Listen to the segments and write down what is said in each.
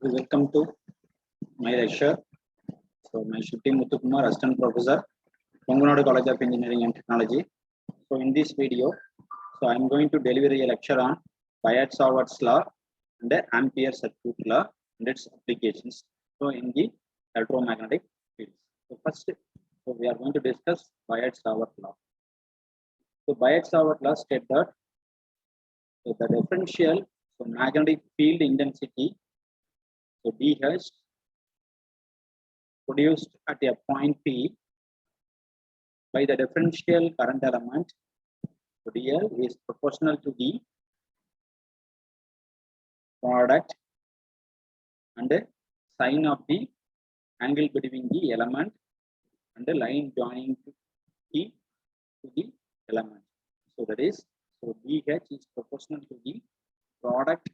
Welcome to my lecture. So, my Shruti Muthukumar, Assistant Professor, Pongunadu College of Engineering and Technology. So, in this video, I am going to deliver a lecture on Biot Savart'S law and the Ampere'S circuit law and its applications. So, in the electromagnetic fields. So, first, we are going to discuss Biot Savart's law. So, Biot Savart's law states that the differential magnetic field intensity, so DH, produced at a point P by the differential current element, so DL, is proportional to the product and the sign of the angle between the element and the line joining P to the element. So that is, so DH is proportional to the product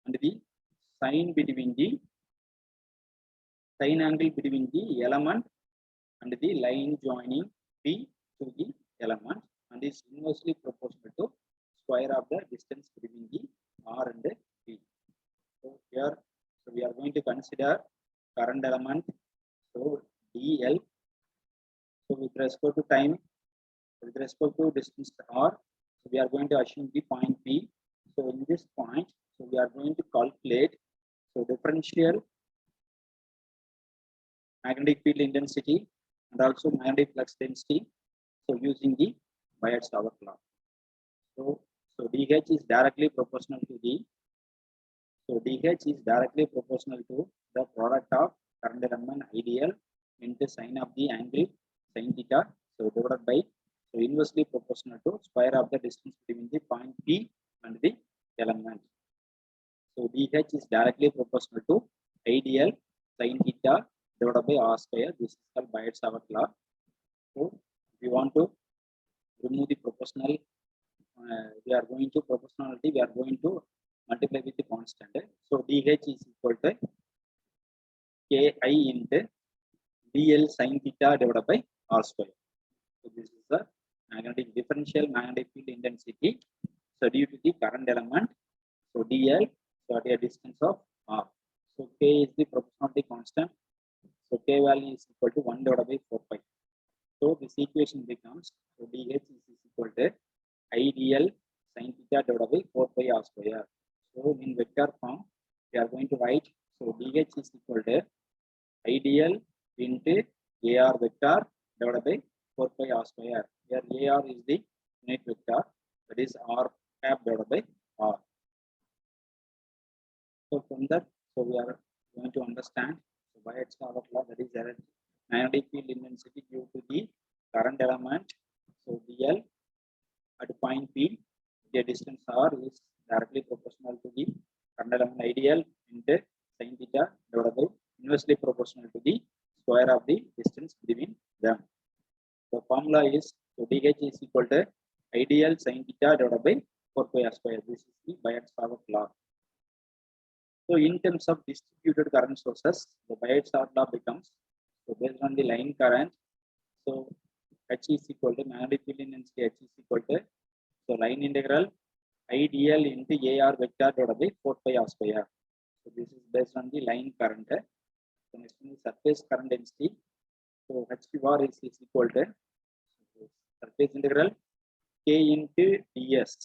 and the sign between the sign angle between the element and the line joining P to the element, and is inversely proportional to square of the distance between the R and the P. So here, so we are going to consider current element, so DL. So with respect to time, with respect to distance R, so we are going to assume the point P. So in this point, so we are going to calculate so differential magnetic field intensity and also magnetic flux density. So using the Biot-Savart law. So DH is directly proportional to the the product of current element ideal into sine of the angle sin theta. So divided by inversely proportional to square of the distance between the point P and the element. So DH is directly proportional to ideal sin theta divided by R square. This is called Biot-Savart law. So if you want to remove the proportional, we are going to proportionality, we are going to multiply with the constant. So DH is equal to Ki into DL sin theta divided by R square. So this is the magnetic differential magnetic field intensity. So due to the current element, so DL, so at a distance of R. So K is the proportionality constant. So K value is equal to 1 divided by 4 pi. So this equation becomes, so DH is equal to IDL sin theta divided by 4 pi R square. So in vector form, we are going to write, so DH is equal to IDL into AR vector divided by 4 pi R square. Here AR is the unit vector, that is R cap divided by R. So from that, so we are going to understand Biot-Savart law, that is magnetic field intensity due to the current element. So DL at point P, the distance R is directly proportional to the current element ideal into sin theta divided by inversely proportional to the square of the distance between them. The formula is, so DH is equal to ideal sin theta divided by 4 pi R square. This is the Biot-Savart law. So in terms of distributed current sources, the Biot-Savart law becomes, so based on the line current, so H is equal to magnetic field intensity, H is equal to, so line integral IDL into AR vector divided by 4 pi R square. So this is based on the line current. So next one is surface current density. So HQR is equal to surface integral K into DS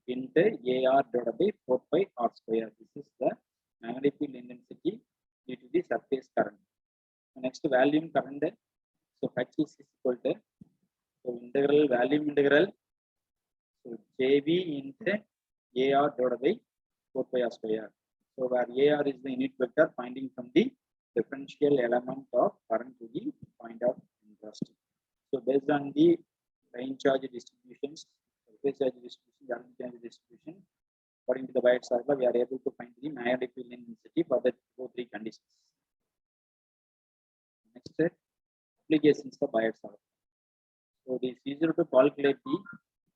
into AR divided by 4 pi R square. This is the magnetic field intensity due to the surface current. So next volume current, so H is equal to, so integral volume integral, so JV into AR divided by 4 pi R square. So where AR is the unit vector pointing from the differential element of current to the point of interest. So based on the line charge distributions, surface charge distribution, volume charge distribution, according to the Biot-Savart law, we are able to find the magnetic field intensity for the three conditions. Next, applications of Biot-Savart. So it is easier to calculate the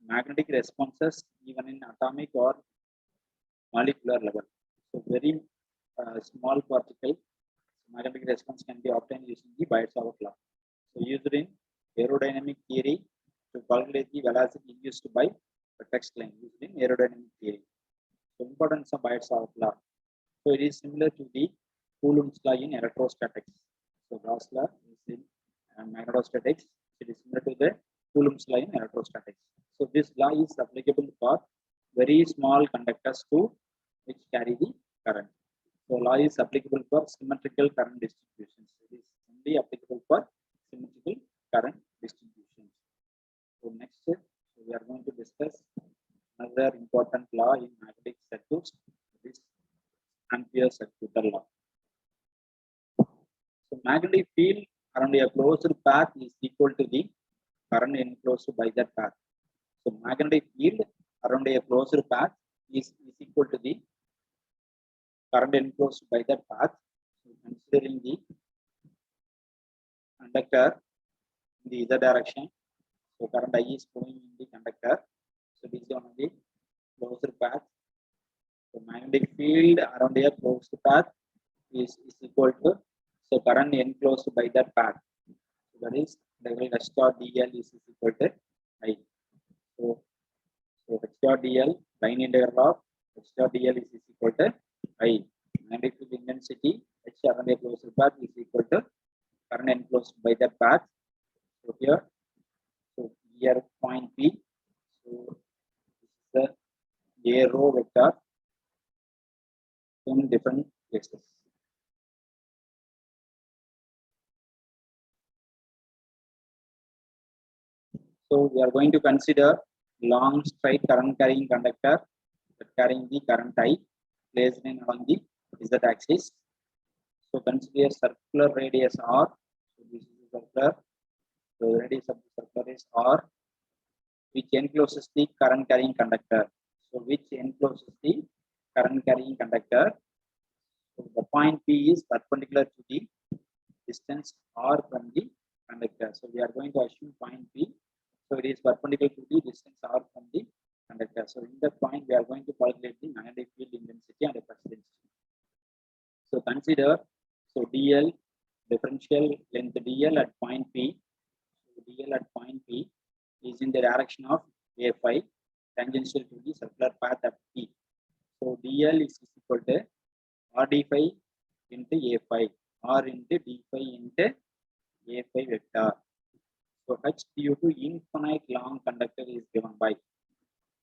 magnetic responses even in atomic or molecular level. So very small particle magnetic response can be obtained using the Biot-Savart law. So used in aerodynamic theory to calculate the velocity induced by the text line used in aerodynamic theory. So importance of Biot-Savart law. So it is similar to the Coulomb's law in electrostatics. So Gauss law is in magnetostatics. It is similar to the Coulomb's law in electrostatics. So this law is applicable for very small conductors too, which carry the current. So law is applicable for symmetrical current distributions. It is only applicable for symmetrical current distributions. So next, we are going to discuss another important law in magnetic circuits. This Ampere's circuital law. So magnetic field around a closed path is equal to the current enclosed by that path. So magnetic field around a closed path is equal to the current enclosed by that path. So considering the conductor in the other direction, so current I is flowing in the conductor. So this is one of the closed path. So magnetic field around a closed path is equal to current enclosed by that path. So that is H dot dl is equal to I. So H dot dl line integral of H dot dl is equal to I. Magnetic field intensity H around a closed path is equal to current enclosed by that path. So here point P. So this is the A row vector in different places. So we are going to consider long straight current carrying conductor that carrying the current I placed in along the Z axis. So consider circular radius R. So this is circular. So radius of the circular is R, which encloses the current carrying conductor. So which encloses the current carrying conductor. So the point P is perpendicular to the distance R from the conductor. So we are going to assume point P. So it is perpendicular to the distance R from the conductor. So in that point, we are going to calculate the magnetic field intensity and flux density. So consider dl differential length dl at point P. So dl at point P is in the direction of A phi, tangential to the circular path at P. So dl is equal to r d phi into A phi, r into d phi into A phi vector. So h due to infinite long conductor is given by.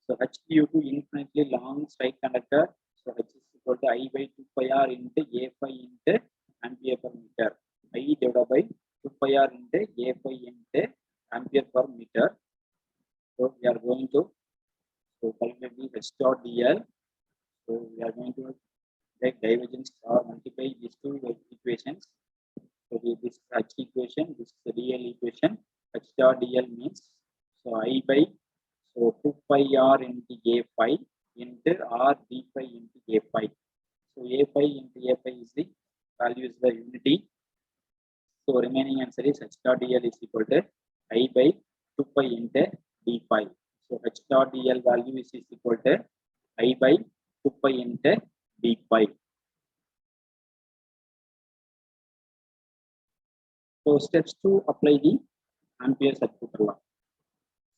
So h due to infinitely long straight conductor. So h is equal to I by 2 pi r into A phi into ampere per meter. I divided by 2 pi r into A phi into ampere per meter. So we are going to calculate the h dot dl. So we are going to take divergence or multiply these two equations. So this is h equation, this is the dl equation. H dot dl means I by 2 pi r into A phi into r d phi into A phi. So A phi into A phi is the value is the unity. So remaining answer is h dot dl is equal to I by 2 pi into d phi. So h dot dl value is equal to I by 2 pi into d phi. So steps to apply the Ampere's circuital law.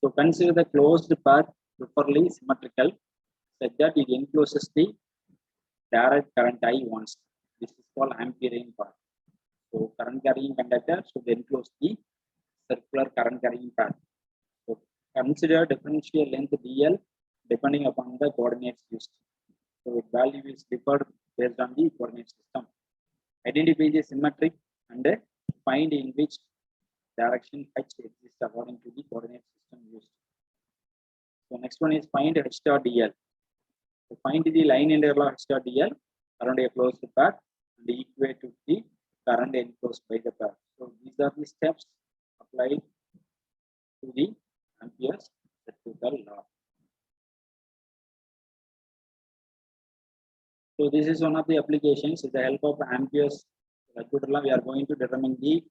So consider the closed path properly symmetrical such that it encloses the direct current I once. This is called Amperean path. So current carrying conductor should enclose the circular current carrying path. So consider differential length dl depending upon the coordinates used. So its value is differed based on the coordinate system. Identify the symmetric and find in which direction h exists according to the coordinate system used. So next one is find h dot dl. So find the line integral of h dot dl around a closed path and equate to the current enclosed by the path. So these are the steps applied to the Ampere's circuital law. So this is one of the applications. With the help of Ampere's circuital law, we are going to determine the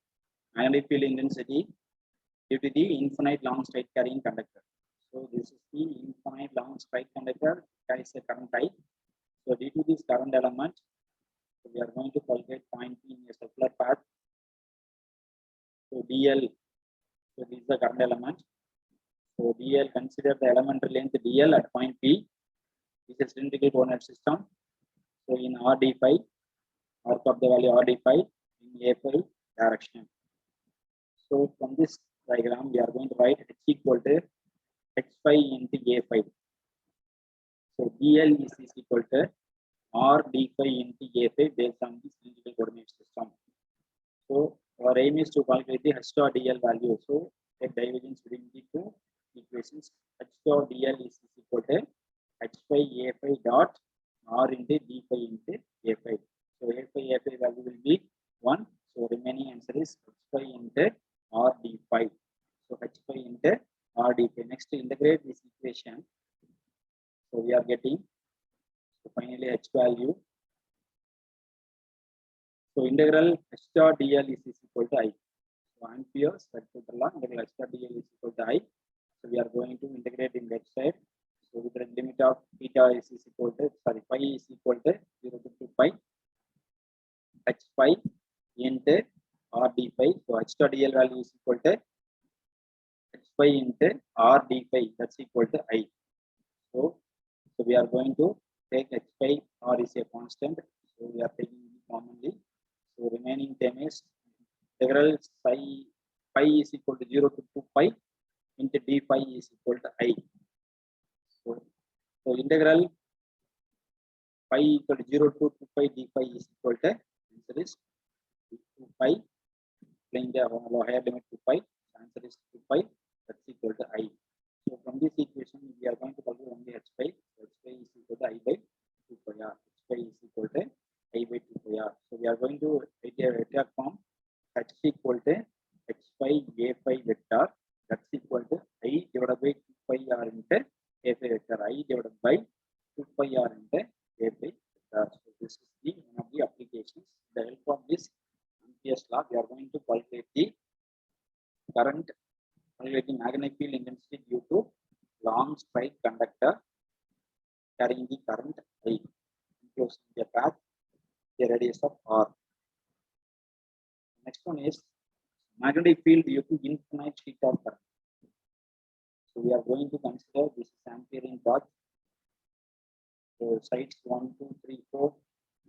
magnetic field intensity due to the infinite long straight carrying conductor. So this is the infinite long straight conductor carries a current I. So due to this current element, so we are going to calculate point P in a circular path. So dl, so this is the current element. So dl, consider the elementary length dl at point P. This is cylindrical coordinate system. So So in RD5, arc of the value RD5 in A5 direction. So from this diagram, we are going to write H equal to H5 into A5. So DL is equal to RD5 into A5 based on this cylindrical coordinate system. So our aim is to calculate the H star DL value. So the divergence between the two equations. H star DL is equal to H5 A5 dot R into D5 into A5. So A5 A5 value will be 1. So remaining answer is H5 into RD5. So H5 into RD5. Next to integrate this equation. So we are getting finally H value. So integral H star DL is equal to I. So Ampere'S, circuital law, integral H star DL is equal to I. So we are going to integrate in that side. So with the limit of theta is equal to, phi is equal to 0 to 2 pi H phi into R d phi. So H star DL value is equal to H phi into R d phi. That's equal to I. So we are going to take H phi, R is a constant. So we are taking it commonly. So remaining term is integral phi is equal to 0 to 2 pi into d phi is equal to I. So integral phi equal to 0 to 2 pi d phi is equal to, answer is 2 pi, applying the higher limit 2 pi, answer is 2 pi, that's equal to I. So from this equation, we are going to calculate only H phi. H phi is equal to I by 2 pi r. H phi is equal to I by 2 pi r. So we are going to write a vector form H equal to H phi A phi vector. That's equal to I divided by 2 pi r into A phi vector. I divided by 2 pi r into A phi vector. So this is the one of the applications. With the help of this Ampere'S law, we are going to calculate the current, calculating magnetic field intensity due to long straight conductor carrying the current I, enclosing the path, the radius of R. Next one is magnetic field due to infinite sheet of current. So we are going to consider this Ampere'S path. So sites 1, 2, 3, 4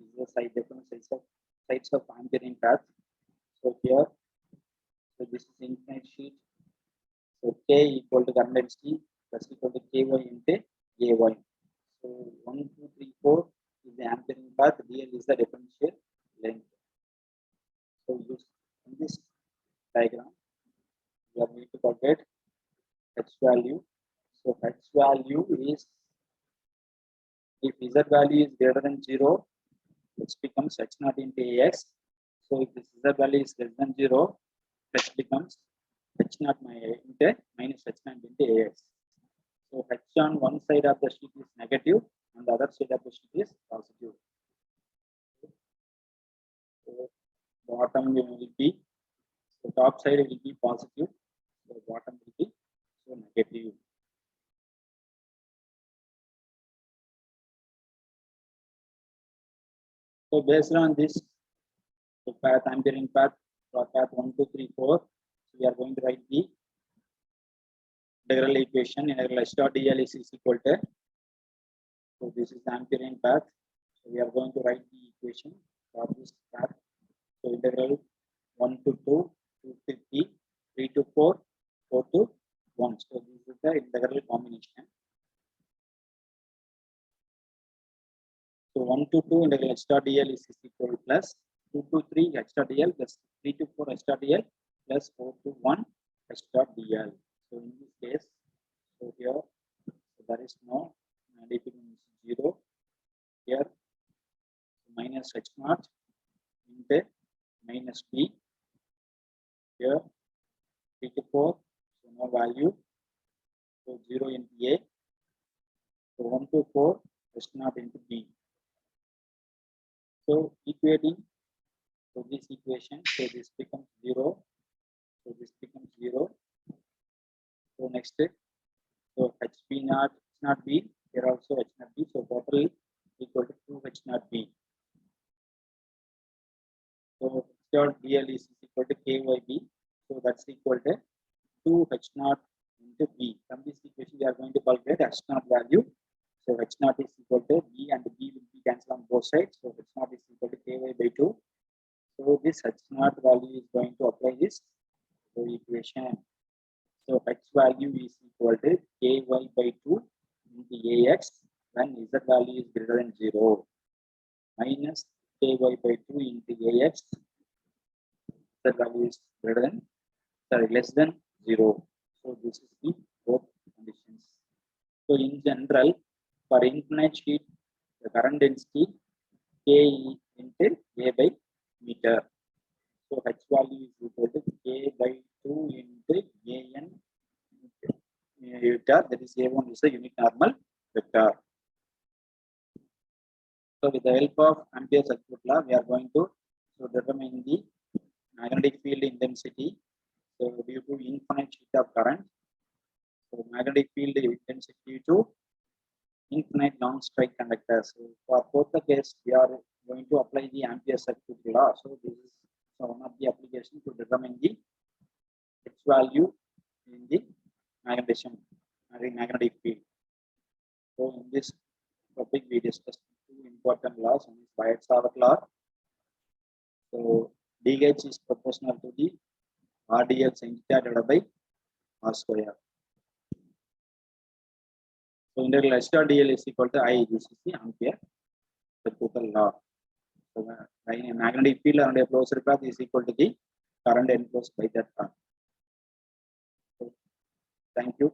is the side different sides of Ampere'S path. So here, so this is infinite sheet. So K equal to current density plus equal to Ky into Ay. So 1, 2, 3, 4 is the Ampere'S path. DL is the differential length. So use in this diagram, we are going to calculate H value. So H value is, if Z value is greater than 0, H becomes H naught into AX. So if this Z value is less than 0, H becomes H naught into minus H naught into AX. So H on one side of the sheet is negative, and the other side of the sheet is positive. So bottom will be, the top side will be positive, the bottom will be so negative. So based on this, the path, Ampere'S path, path 1, 2, 3, 4, so we are going to write the integral equation. Integral H dot DL is equal to, so this is the Ampere'S path. So we are going to write the equation for this path. So integral 1 to 2, 2 to 3, 3 to 4, 4 to 1. So this is the integral combination. So 1 to 2 integral H dot DL is equal to plus 2 to 3 H dot DL plus 3 to 4 H dot DL plus 4 to 1 H dot DL. So in this case, so here, so there is no negative 0. Here minus H naught into minus B. Here 3 to 4, so no value. So 0 into A. So 1 to 4 H naught into B. So equating, so this equation, so this becomes 0. So this becomes 0. So next, so HB naught, H naught B, here also H naught B. So total equal to 2 H naught B. So H dot DL is equal to KYB. So that's equal to 2 H naught into B. From this equation, we are going to calculate H naught value. So H naught is equal to B and B will be cancelled on both sides. So H naught is equal to Ky by 2. So this H naught value is going to apply this equation. So H value is equal to Ky by 2 into Ax when Z value is greater than 0 minus Ky by 2 into Ax Z value is less than 0. So this is the both conditions. So in general, for infinite sheet, the current density K into A by meter. So H value is equal to K by 2 into AN vector, that is A1 is a unit normal vector. So with the help of Ampere's circuit law, we are going to determine the magnetic field intensity. So due to infinite sheet of current, so magnetic field intensity due to infinite non-strike conductors. So for both the case, we are going to apply the Ampere's circuit law. So this is one of the applications to determine the H value in the magnetic field. So in this topic, we discussed two important laws. One is Biot law. So dH is proportional to the RDL sin theta divided by R square. So integral H dot dl is equal to I. This is the Ampere, the total law. So magnetic field around a closed path is equal to the current enclosed by that path. So, thank you.